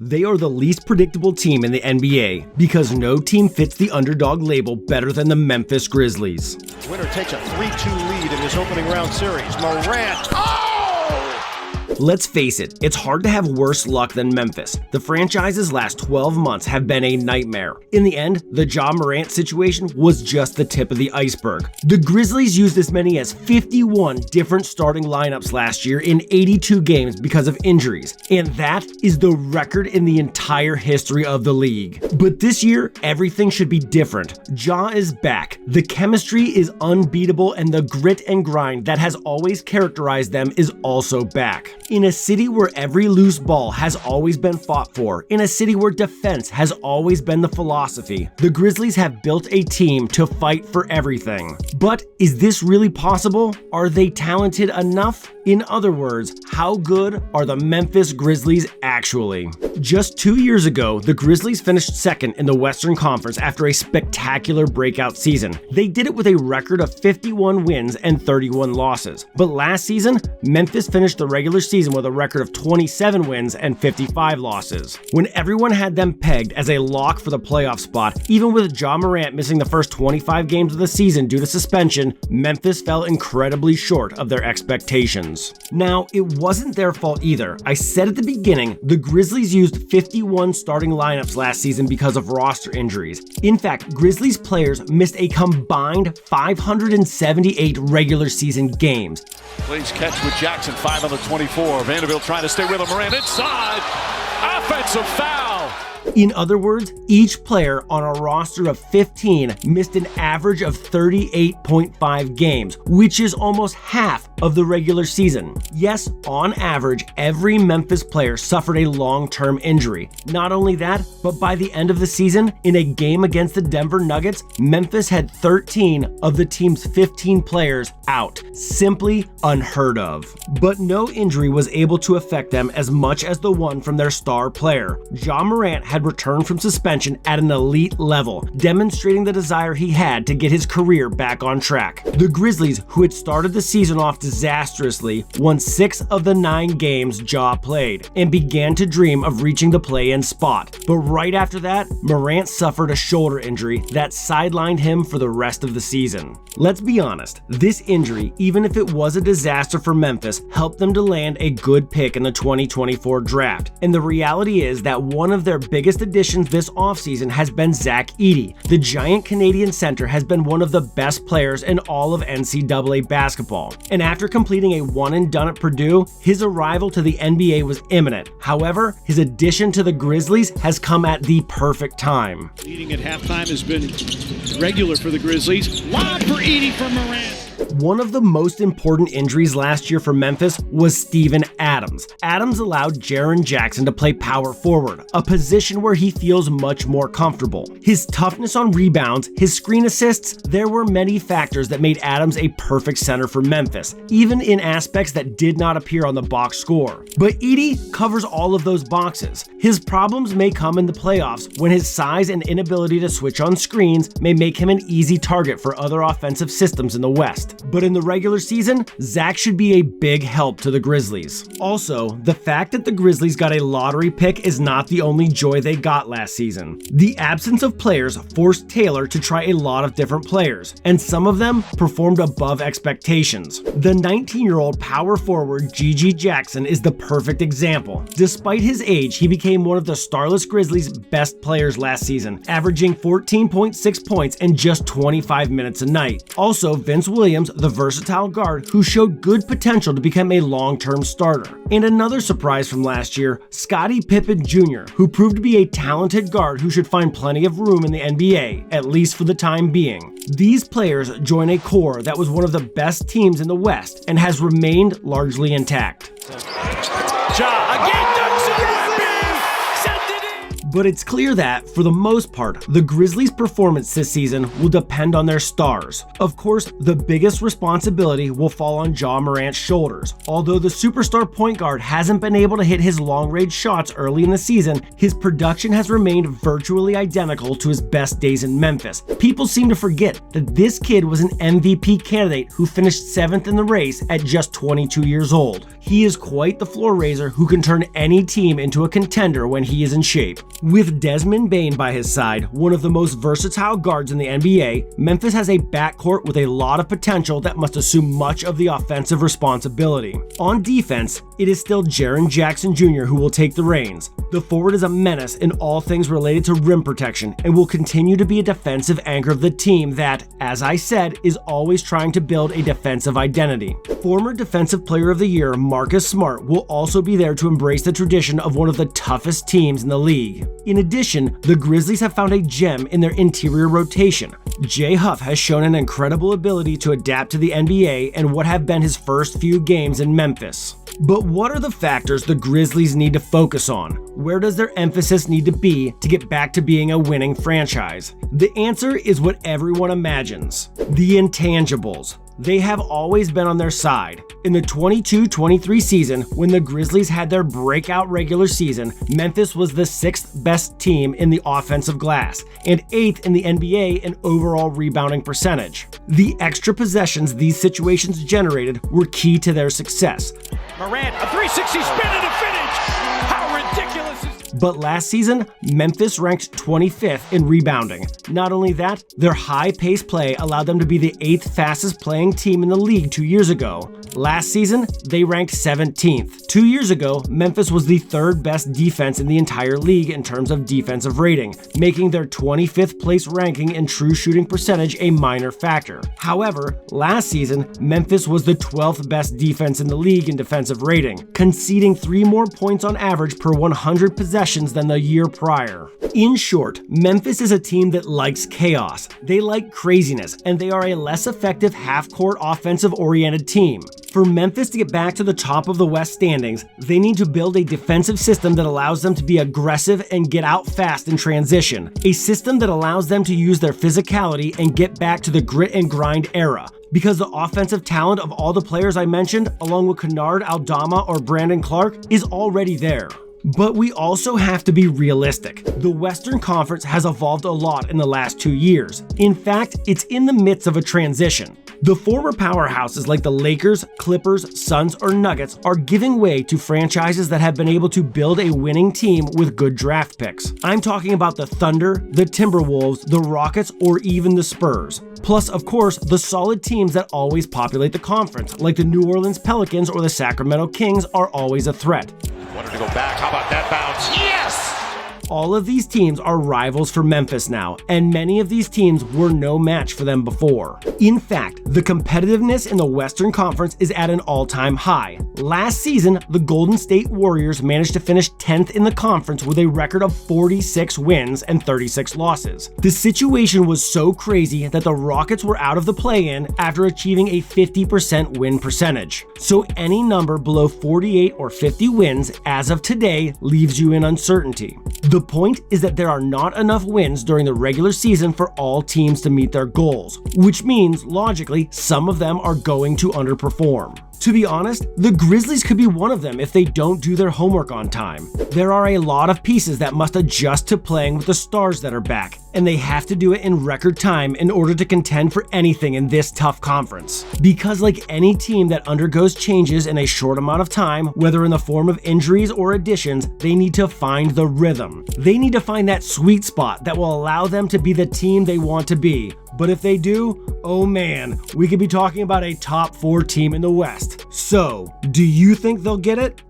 They are the least predictable team in the NBA because no team fits the underdog label better than the Memphis Grizzlies. Winner takes a 3-2 lead in this opening round series. Morant. Let's face it, it's hard to have worse luck than Memphis. The franchise's last 12 months have been a nightmare. In the end, the Ja Morant situation was just the tip of the iceberg. The Grizzlies used as many as 51 different starting lineups last year in 82 games because of injuries, and that is the record in the entire history of the league. But this year, everything should be different. Ja is back, the chemistry is unbeatable, and the grit and grind that has always characterized them is also back. In a city where every loose ball has always been fought for, in a city where defense has always been the philosophy, the Grizzlies have built a team to fight for everything. But is this really possible? Are they talented enough? In other words, how good are the Memphis Grizzlies actually? Just 2 years ago, the Grizzlies finished second in the Western Conference after a spectacular breakout season. They did it with a record of 51 wins and 31 losses. But last season, Memphis finished the regular season with a record of 27 wins and 55 losses. When everyone had them pegged as a lock for the playoff spot, even with Ja Morant missing the first 25 games of the season due to suspension, Memphis fell incredibly short of their expectations. Now, it wasn't their fault either. I said at the beginning, the Grizzlies used 51 starting lineups last season because of roster injuries. In fact, Grizzlies players missed a combined 578 regular season games. Plays catch with Jackson, 5 on the 24. Vanderbilt trying to stay with him. Morant inside. Offensive foul. In other words, each player on a roster of 15 missed an average of 38.5 games, which is almost half of the regular season. Yes, on average, every Memphis player suffered a long-term injury. Not only that, but by the end of the season, in a game against the Denver Nuggets, Memphis had 13 of the team's 15 players out. Simply unheard of. But no injury was able to affect them as much as the one from their star player. Ja Morant had returned from suspension at an elite level, demonstrating the desire he had to get his career back on track. The Grizzlies, who had started the season off disastrously, won 6 of the 9 games Ja played, and began to dream of reaching the play-in spot. But right after that, Morant suffered a shoulder injury that sidelined him for the rest of the season. Let's be honest, this injury, even if it was a disaster for Memphis, helped them to land a good pick in the 2024 draft. And the reality is that one of their biggest additions this offseason has been Zach Edey. The giant Canadian center has been one of the best players in all of NCAA basketball. And after completing a one-and-done at Purdue, his arrival to the NBA was imminent. However, his addition to the Grizzlies has come at the perfect time. Leading at halftime has been regular for the Grizzlies. Lob for Edey from Morant. One of the most important injuries last year for Memphis was Steven Adams. Adams allowed Jaren Jackson to play power forward, a position where he feels much more comfortable. His toughness on rebounds, his screen assists, there were many factors that made Adams a perfect center for Memphis, even in aspects that did not appear on the box score. But Edey covers all of those boxes. His problems may come in the playoffs when his size and inability to switch on screens may make him an easy target for other offensive systems in the West. But in the regular season, Zach should be a big help to the Grizzlies. Also, the fact that the Grizzlies got a lottery pick is not the only joy they got last season. The absence of players forced Taylor to try a lot of different players, and some of them performed above expectations. The 19-year-old power forward GG Jackson is the perfect example. Despite his age, he became one of the starless Grizzlies' best players last season, averaging 14.6 points in just 25 minutes a night. Also, Vince Williams, the versatile guard who showed good potential to become a long-term starter. And another surprise from last year, Scottie Pippen Jr., who proved to be a talented guard who should find plenty of room in the NBA, at least for the time being. These players join a core that was one of the best teams in the West and has remained largely intact. Ja again, dunks it. Send it in. But it's clear that, for the most part, the Grizzlies' performance this season will depend on their stars. Of course, the biggest responsibility will fall on Ja Morant's shoulders. Although the superstar point guard hasn't been able to hit his long-range shots early in the season, his production has remained virtually identical to his best days in Memphis. People seem to forget that this kid was an MVP candidate who finished 7th in the race at just 22 years old. He is quite the floor raiser who can turn any team into a contender when he is in shape. With Desmond Bane by his side, one of the most versatile guards in the NBA, Memphis has a backcourt with a lot of potential that must assume much of the offensive responsibility. On defense, it is still Jaren Jackson Jr. who will take the reins. The forward is a menace in all things related to rim protection and will continue to be a defensive anchor of the team that, as I said, is always trying to build a defensive identity. Former Defensive Player of the Year Marcus Smart will also be there to embrace the tradition of one of the toughest teams in the league. In addition, the Grizzlies have found a gem in their interior rotation. Jay Huff has shown an incredible ability to adapt to the NBA and what have been his first few games in Memphis. But what are the factors the Grizzlies need to focus on? Where does their emphasis need to be to get back to being a winning franchise? The answer is what everyone imagines: the intangibles. They have always been on their side. In the 22-23 season, when the Grizzlies had their breakout regular season, Memphis was the 6th best team in the offensive glass and 8th in the NBA in overall rebounding percentage. The extra possessions these situations generated were key to their success. Morant, a 360 spin and a finish! How ridiculous is... But last season, Memphis ranked 25th in rebounding. Not only that, their high-paced play allowed them to be the 8th fastest playing team in the league 2 years ago. Last season, they ranked 17th. 2 years ago, Memphis was the 3rd best defense in the entire league in terms of defensive rating, making their 25th place ranking in true shooting percentage a minor factor. However, last season, Memphis was the 12th best defense in the league in defensive rating, conceding 3 more points on average per 100 possessions than the year prior. In short, Memphis is a team that likes chaos. They like craziness, and they are a less effective half-court offensive-oriented team. For Memphis to get back to the top of the West standings, they need to build a defensive system that allows them to be aggressive and get out fast in transition. A system that allows them to use their physicality and get back to the grit and grind era. Because the offensive talent of all the players I mentioned, along with Kennard, Aldama, or Brandon Clark, is already there. But we also have to be realistic. The Western Conference has evolved a lot in the last 2 years. In fact, it's in the midst of a transition. The former powerhouses like the Lakers, Clippers, Suns, or Nuggets are giving way to franchises that have been able to build a winning team with good draft picks. I'm talking about the Thunder, the Timberwolves, the Rockets, or even the Spurs. Plus, of course, the solid teams that always populate the conference, like the New Orleans Pelicans or the Sacramento Kings, are always a threat. Wanted to go back. How about that bounce? Yes! All of these teams are rivals for Memphis now, and many of these teams were no match for them before. In fact, the competitiveness in the Western Conference is at an all-time high. Last season, the Golden State Warriors managed to finish 10th in the conference with a record of 46 wins and 36 losses. The situation was so crazy that the Rockets were out of the play-in after achieving a 50% win percentage. So any number below 48 or 50 wins as of today leaves you in uncertainty. The point is that there are not enough wins during the regular season for all teams to meet their goals, which means, logically, some of them are going to underperform. To be honest, the Grizzlies could be one of them if they don't do their homework on time. There are a lot of pieces that must adjust to playing with the stars that are back, and they have to do it in record time in order to contend for anything in this tough conference. Because like any team that undergoes changes in a short amount of time, whether in the form of injuries or additions, they need to find the rhythm. They need to find that sweet spot that will allow them to be the team they want to be. But if they do, oh man, we could be talking about a top 4 team in the West. So, do you think they'll get it?